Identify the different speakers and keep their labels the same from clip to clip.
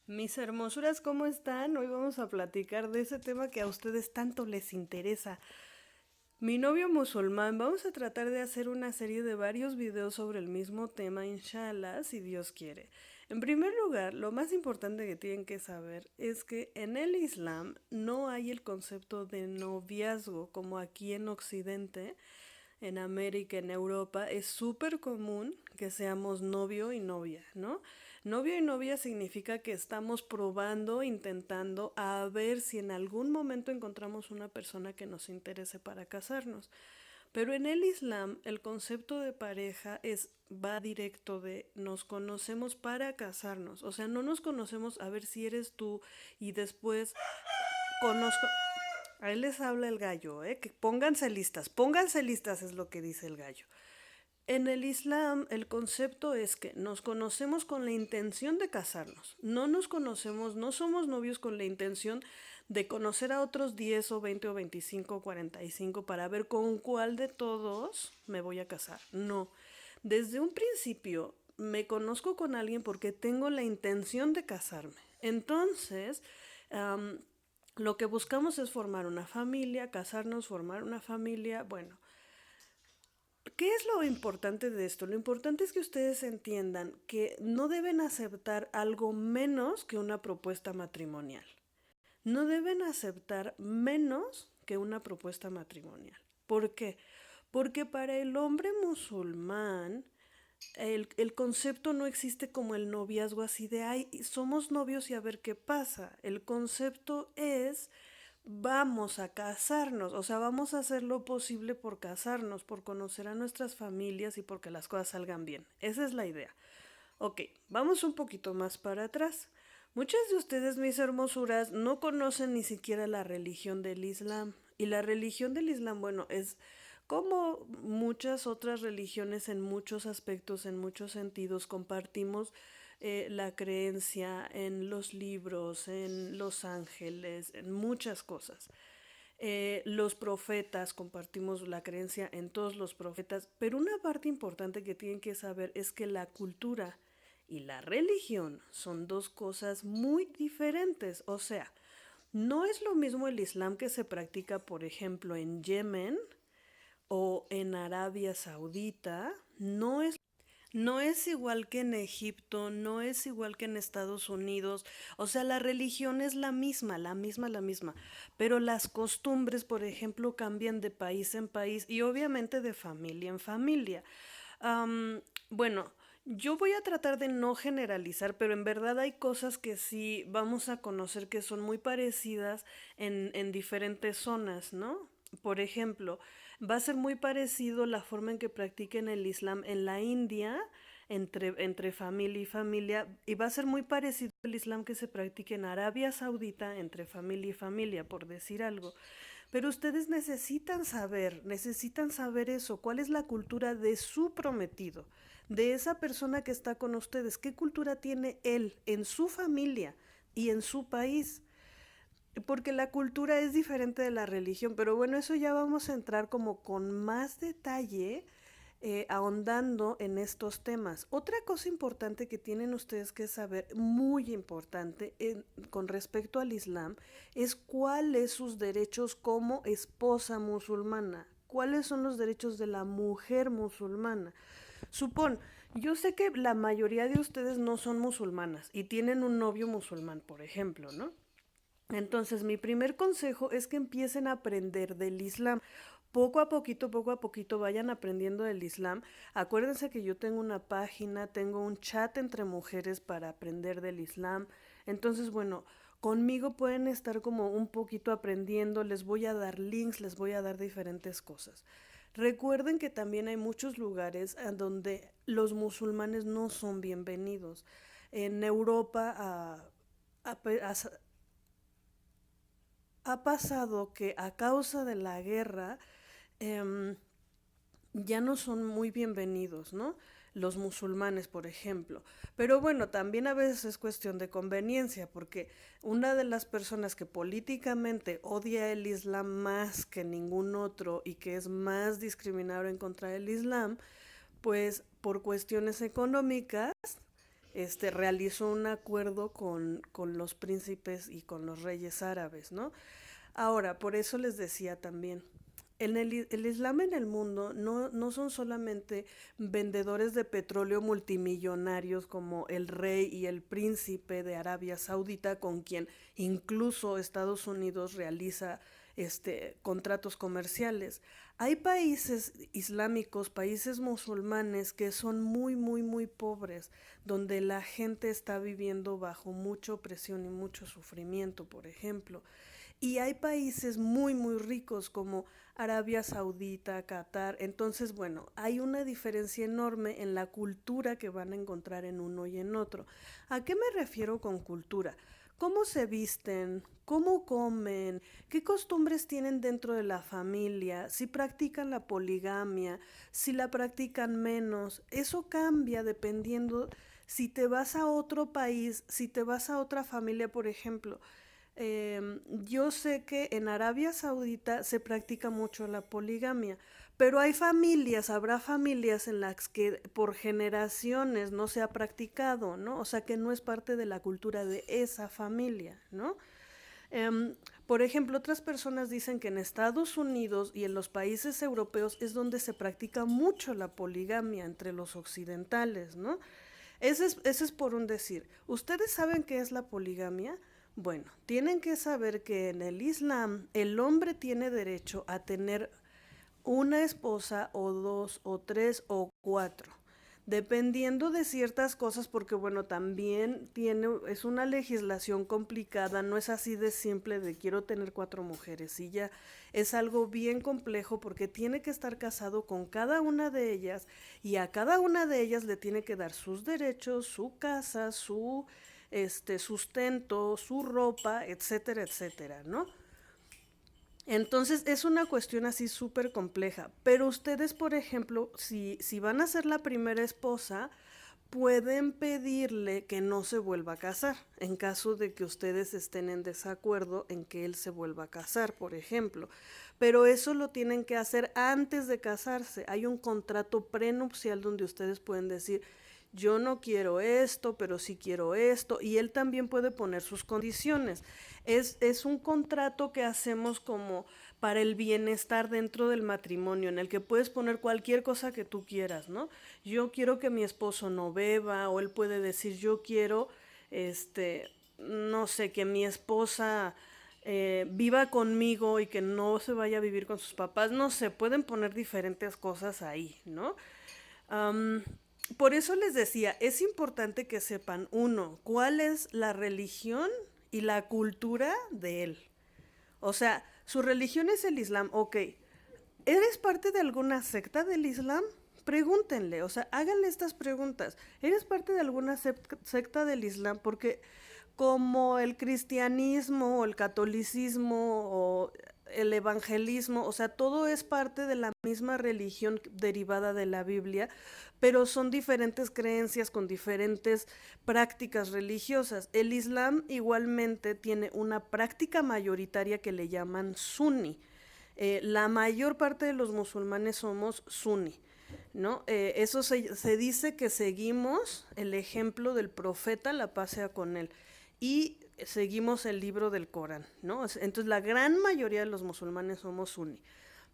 Speaker 1: Mis hermosuras, ¿cómo están? Hoy vamos a platicar de ese tema que a ustedes tanto les interesa. Mi novio musulmán, vamos a tratar de hacer una serie de varios videos sobre el mismo tema, inshallah, si Dios quiere. En primer lugar, lo más importante que tienen que saber es que en el Islam no hay el concepto de noviazgo como aquí en Occidente, en América, en Europa, es súper común que seamos novio y novia, ¿no? Novio y novia significa que estamos probando, intentando a ver si en algún momento encontramos una persona que nos interese para casarnos. Pero en el Islam el concepto de pareja va directo de nos conocemos para casarnos. O sea, no nos conocemos a ver si eres tú y después conozco. A él les habla el gallo, ¿eh? Que pónganse listas es lo que dice el gallo. En el Islam el concepto es que nos conocemos con la intención de casarnos. No nos conocemos, no somos novios con la intención de conocer a otros 10 o 20 o 25 o 45 para ver con cuál de todos me voy a casar. No. Desde un principio me conozco con alguien porque tengo la intención de casarme. Entonces, um, lo que buscamos es formar una familia, casarnos, formar una familia. Bueno, ¿qué es lo importante de esto? Lo importante es que ustedes entiendan que no deben aceptar algo menos que una propuesta matrimonial. No deben aceptar menos que una propuesta matrimonial. ¿Por qué? Porque para el hombre musulmán el concepto no existe como el noviazgo así de, ay, somos novios y a ver qué pasa. El concepto es, vamos a casarnos, o sea, vamos a hacer lo posible por casarnos, por conocer a nuestras familias y porque las cosas salgan bien. Esa es la idea. Ok, vamos un poquito más para atrás. Muchas de ustedes, mis hermosuras, no conocen ni siquiera la religión del Islam. Y la religión del Islam, bueno, es como muchas otras religiones en muchos aspectos, en muchos sentidos, compartimos la creencia en los libros, en los ángeles, en muchas cosas. Los profetas, compartimos la creencia en todos los profetas, pero una parte importante que tienen que saber es que la cultura y la religión son dos cosas muy diferentes. O sea, no es lo mismo el Islam que se practica, por ejemplo, en Yemen o en Arabia Saudita, no es igual que en Egipto, no es igual que en Estados Unidos. O sea, la religión es la misma. Pero las costumbres, por ejemplo, cambian de país en país y obviamente de familia en familia. Bueno, yo voy a tratar de no generalizar, pero en verdad hay cosas que sí vamos a conocer que son muy parecidas en diferentes zonas, ¿no? Por ejemplo, va a ser muy parecido la forma en que practiquen el Islam en la India, entre familia y familia, y va a ser muy parecido el Islam que se practica en Arabia Saudita entre familia y familia, por decir algo. Pero ustedes necesitan saber eso, cuál es la cultura de su prometido, de esa persona que está con ustedes, qué cultura tiene él en su familia y en su país, porque la cultura es diferente de la religión, pero bueno, eso ya vamos a entrar como con más detalle, ahondando en estos temas. Otra cosa importante que tienen ustedes que saber, muy importante con respecto al Islam, es cuáles sus derechos como esposa musulmana, cuáles son los derechos de la mujer musulmana. Supón, yo sé que la mayoría de ustedes no son musulmanas y tienen un novio musulmán, por ejemplo, ¿no? Entonces, mi primer consejo es que empiecen a aprender del Islam. Poco a poquito vayan aprendiendo del Islam. Acuérdense que yo tengo una página, tengo un chat entre mujeres para aprender del Islam. Entonces, bueno, conmigo pueden estar como un poquito aprendiendo, les voy a dar links, les voy a dar diferentes cosas. Recuerden que también hay muchos lugares en donde los musulmanes no son bienvenidos. En Europa, a, a, ha pasado que a causa de la guerra eh, ya no son muy bienvenidos, ¿no? Los musulmanes, por ejemplo. Pero bueno, también a veces es cuestión de conveniencia, porque una de las personas que políticamente odia el Islam más que ningún otro y que es más discriminador en contra del Islam, pues por cuestiones económicas realizó un acuerdo con los príncipes y con los reyes árabes, ¿no? Ahora, por eso les decía también, el Islam en el mundo no son solamente vendedores de petróleo multimillonarios como el rey y el príncipe de Arabia Saudita, con quien incluso Estados Unidos realiza contratos comerciales. Hay países islámicos, países musulmanes que son muy, muy, muy pobres, donde la gente está viviendo bajo mucha opresión y mucho sufrimiento, por ejemplo. Y hay países muy, muy ricos como Arabia Saudita, Qatar. Entonces, bueno, hay una diferencia enorme en la cultura que van a encontrar en uno y en otro. ¿A qué me refiero con cultura? ¿Cómo se visten? ¿Cómo comen? ¿Qué costumbres tienen dentro de la familia? Si practican la poligamia, si la practican menos. Eso cambia dependiendo si te vas a otro país, si te vas a otra familia, por ejemplo. Yo sé que en Arabia Saudita se practica mucho la poligamia, pero hay familias, habrá familias en las que por generaciones no se ha practicado, ¿no? O sea que no es parte de la cultura de esa familia, ¿no? Em, por ejemplo, otras personas dicen que en Estados Unidos y en los países europeos es donde se practica mucho la poligamia entre los occidentales, ¿no? Ese es por un decir. ¿Ustedes saben qué es la poligamia? Bueno, tienen que saber que en el Islam el hombre tiene derecho a tener una esposa o dos o tres o cuatro, dependiendo de ciertas cosas, porque bueno, también es una legislación complicada, no es así de simple de quiero tener cuatro mujeres y ya, es algo bien complejo porque tiene que estar casado con cada una de ellas y a cada una de ellas le tiene que dar sus derechos, su casa, su sustento, su ropa, etcétera, etcétera, ¿no? Entonces es una cuestión así súper compleja, pero ustedes, por ejemplo, si van a ser la primera esposa, pueden pedirle que no se vuelva a casar, en caso de que ustedes estén en desacuerdo en que él se vuelva a casar, por ejemplo. Pero eso lo tienen que hacer antes de casarse. Hay un contrato prenupcial donde ustedes pueden decir, yo no quiero esto, pero sí quiero esto, y él también puede poner sus condiciones. Es un contrato que hacemos como para el bienestar dentro del matrimonio, en el que puedes poner cualquier cosa que tú quieras, ¿no? Yo quiero que mi esposo no beba, o él puede decir, yo quiero, no sé, que mi esposa viva conmigo y que no se vaya a vivir con sus papás, no sé, pueden poner diferentes cosas ahí, ¿no? Am, por eso les decía, es importante que sepan, uno, cuál es la religión y la cultura de él. O sea, su religión es el Islam, ok. ¿Eres parte de alguna secta del Islam? Pregúntenle, o sea, háganle estas preguntas. ¿Eres parte de alguna secta del Islam? Porque como el cristianismo o el catolicismo o el evangelismo, o sea, todo es parte de la misma religión derivada de la Biblia, pero son diferentes creencias con diferentes prácticas religiosas. El Islam igualmente tiene una práctica mayoritaria que le llaman sunni. La mayor parte de los musulmanes somos sunni, ¿no? Eso se dice que seguimos el ejemplo del profeta, la paz sea con él, y seguimos el libro del Corán, ¿no? Entonces la gran mayoría de los musulmanes somos sunni.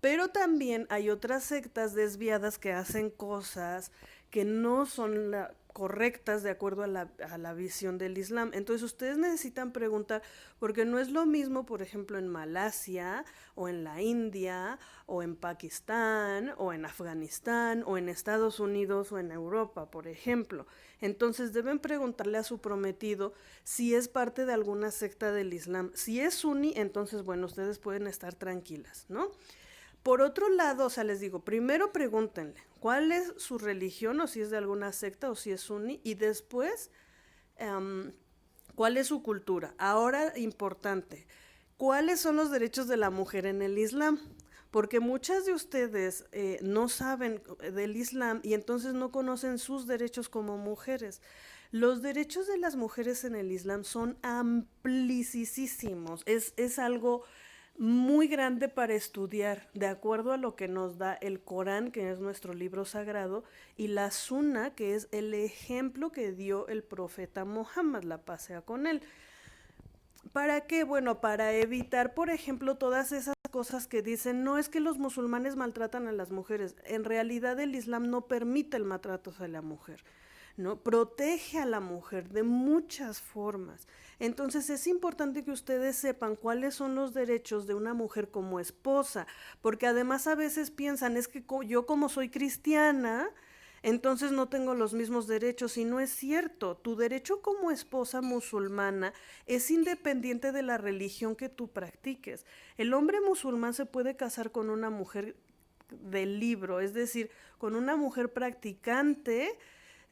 Speaker 1: Pero también hay otras sectas desviadas que hacen cosas que no son correctas de acuerdo a la visión del Islam. Entonces ustedes necesitan preguntar, porque no es lo mismo, por ejemplo, en Malasia, o en la India, o en Pakistán, o en Afganistán, o en Estados Unidos, o en Europa, por ejemplo. Entonces deben preguntarle a su prometido si es parte de alguna secta del Islam. Si es suní, entonces, bueno, ustedes pueden estar tranquilas, ¿no? Por otro lado, o sea, les digo, primero pregúntenle cuál es su religión, o si es de alguna secta, o si es suní, y después, um, cuál es su cultura. Ahora, importante, ¿cuáles son los derechos de la mujer en el Islam? Porque muchas de ustedes no saben del Islam y entonces no conocen sus derechos como mujeres. Los derechos de las mujeres en el Islam son amplísimos, es algo muy grande para estudiar, de acuerdo a lo que nos da el Corán, que es nuestro libro sagrado, y la Sunna, que es el ejemplo que dio el profeta Muhammad, la paz sea con él. ¿Para qué? Bueno, para evitar, por ejemplo, todas esas cosas que dicen, no es que los musulmanes maltratan a las mujeres. En realidad el Islam no permite el maltrato hacia la mujer, ¿no? Protege a la mujer de muchas formas. Entonces es importante que ustedes sepan cuáles son los derechos de una mujer como esposa, porque además a veces piensan, es que yo como soy cristiana, entonces no tengo los mismos derechos y no es cierto. Tu derecho como esposa musulmana es independiente de la religión que tú practiques. El hombre musulmán se puede casar con una mujer del libro, es decir, con una mujer practicante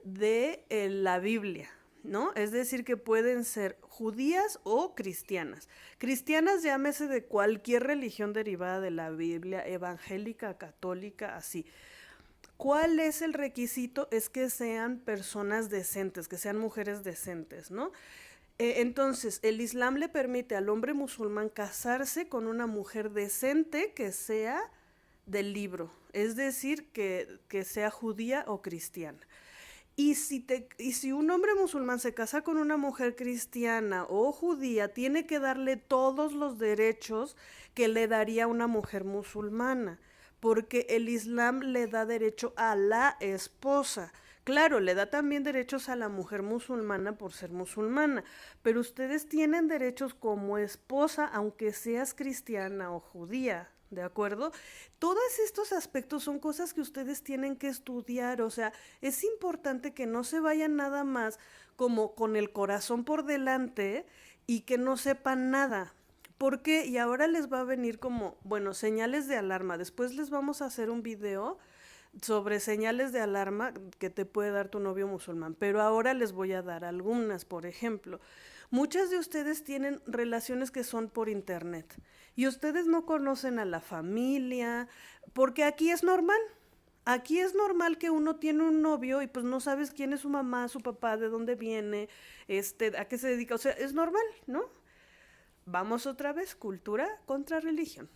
Speaker 1: de la Biblia, ¿no? Es decir, que pueden ser judías o cristianas. Cristianas, llámese de cualquier religión derivada de la Biblia, evangélica, católica, así. ¿Cuál es el requisito? Es que sean personas decentes, que sean mujeres decentes, ¿no? Entonces, el Islam le permite al hombre musulmán casarse con una mujer decente que sea del libro, es decir, que sea judía o cristiana. Y si un hombre musulmán se casa con una mujer cristiana o judía, tiene que darle todos los derechos que le daría una mujer musulmana, porque el Islam le da derecho a la esposa. Claro, le da también derechos a la mujer musulmana por ser musulmana, pero ustedes tienen derechos como esposa, aunque seas cristiana o judía. ¿De acuerdo? Todos estos aspectos son cosas que ustedes tienen que estudiar, o sea, es importante que no se vayan nada más como con el corazón por delante y que no sepan nada. ¿Por qué? Y ahora les va a venir como, bueno, señales de alarma. Después les vamos a hacer un video sobre señales de alarma que te puede dar tu novio musulmán, pero ahora les voy a dar algunas, por ejemplo. Muchas de ustedes tienen relaciones que son por internet y ustedes no conocen a la familia, porque aquí es normal. Aquí es normal que uno tiene un novio y pues no sabes quién es su mamá, su papá, de dónde viene, a qué se dedica, o sea, es normal, ¿no? Vamos otra vez, cultura contra religión.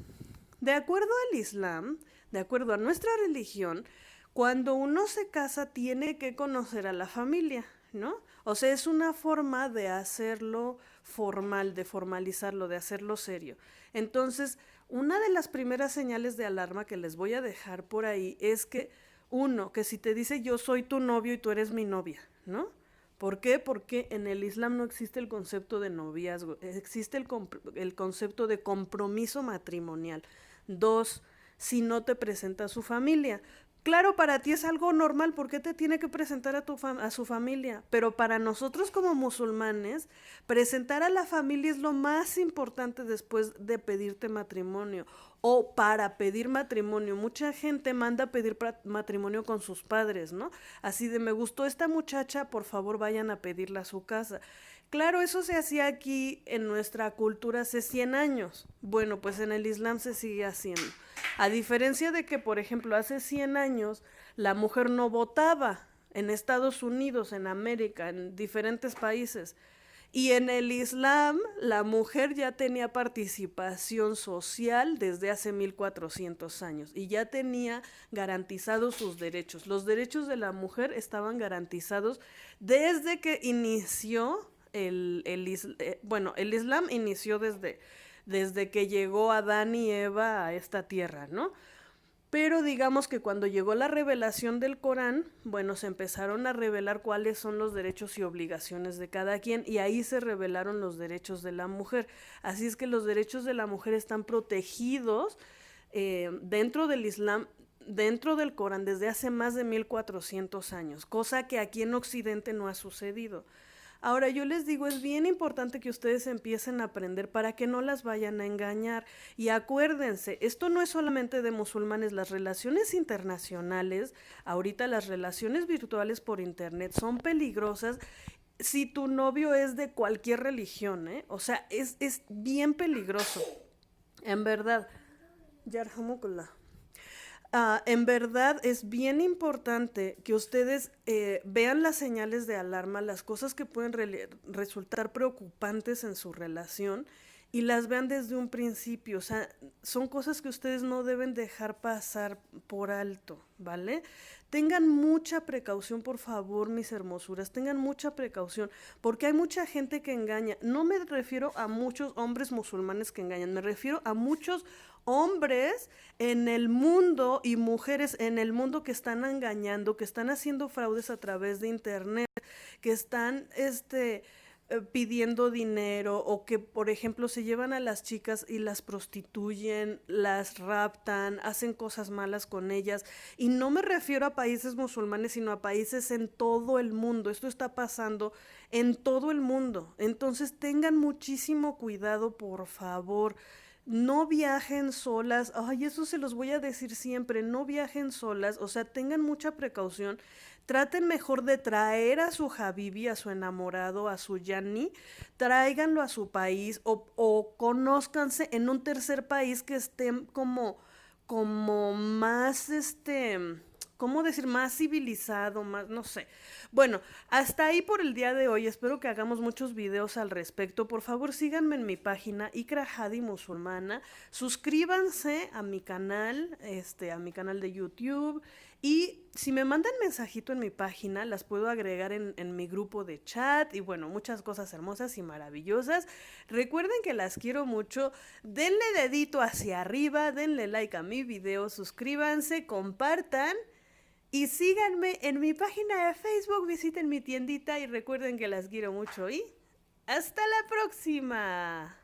Speaker 1: De acuerdo al Islam, de acuerdo a nuestra religión, cuando uno se casa tiene que conocer a la familia, ¿no? O sea, es una forma de hacerlo formal, de formalizarlo, de hacerlo serio. Entonces, una de las primeras señales de alarma que les voy a dejar por ahí es que, uno, que si te dice yo soy tu novio y tú eres mi novia, ¿no? ¿Por qué? Porque en el Islam no existe el concepto de noviazgo, existe el concepto de compromiso matrimonial. Dos, si no te presenta a su familia. Claro, para ti es algo normal, ¿por qué te tiene que presentar a su familia? Pero para nosotros como musulmanes, presentar a la familia es lo más importante después de pedirte matrimonio o para pedir matrimonio. Mucha gente manda a pedir matrimonio con sus padres, ¿no? Así de, me gustó esta muchacha, por favor vayan a pedirla a su casa. Claro, eso se hacía aquí en nuestra cultura hace 100 años. Bueno, pues en el Islam se sigue haciendo. A diferencia de que, por ejemplo, hace 100 años la mujer no votaba en Estados Unidos, en América, en diferentes países. Y en el Islam la mujer ya tenía participación social desde hace 1400 años y ya tenía garantizados sus derechos. Los derechos de la mujer estaban garantizados desde que inició el Islam inició desde que llegó Adán y Eva a esta tierra, ¿no? Pero digamos que cuando llegó la revelación del Corán, bueno, se empezaron a revelar cuáles son los derechos y obligaciones de cada quien y ahí se revelaron los derechos de la mujer. Así es que los derechos de la mujer están protegidos dentro del Islam, dentro del Corán, desde hace más de 1400 años, cosa que aquí en Occidente no ha sucedido. Ahora yo les digo, es bien importante que ustedes empiecen a aprender para que no las vayan a engañar. Y acuérdense, esto no es solamente de musulmanes, las relaciones internacionales, ahorita las relaciones virtuales por internet son peligrosas si tu novio es de cualquier religión, ¿eh? O sea, es bien peligroso, en verdad. Yarhamukullah. En verdad es bien importante que ustedes vean las señales de alarma, las cosas que pueden resultar preocupantes en su relación y las vean desde un principio. O sea, son cosas que ustedes no deben dejar pasar por alto, ¿vale? Tengan mucha precaución, por favor, mis hermosuras, tengan mucha precaución, porque hay mucha gente que engaña. No me refiero a muchos hombres musulmanes que engañan, me refiero a muchos hombres en el mundo y mujeres en el mundo que están engañando, que están haciendo fraudes a través de internet, que están pidiendo dinero o que, por ejemplo, se llevan a las chicas y las prostituyen, las raptan, hacen cosas malas con ellas. Y no me refiero a países musulmanes, sino a países en todo el mundo. Esto está pasando en todo el mundo. Entonces tengan muchísimo cuidado, por favor. No viajen solas, ay, eso se los voy a decir siempre, no viajen solas, o sea, tengan mucha precaución, traten mejor de traer a su Habibi, a su enamorado, a su Yani, tráiganlo a su país o conózcanse en un tercer país que esté como más, ¿cómo decir? Más civilizado, más, no sé. Bueno, hasta ahí por el día de hoy. Espero que hagamos muchos videos al respecto. Por favor, síganme en mi página Ikra Hadi Musulmana. Suscríbanse a mi canal de YouTube. Y si me mandan mensajito en mi página, las puedo agregar en mi grupo de chat. Y bueno, muchas cosas hermosas y maravillosas. Recuerden que las quiero mucho. Denle dedito hacia arriba, denle like a mi video, suscríbanse, compartan. Y síganme en mi página de Facebook, visiten mi tiendita y recuerden que las quiero mucho y hasta la próxima.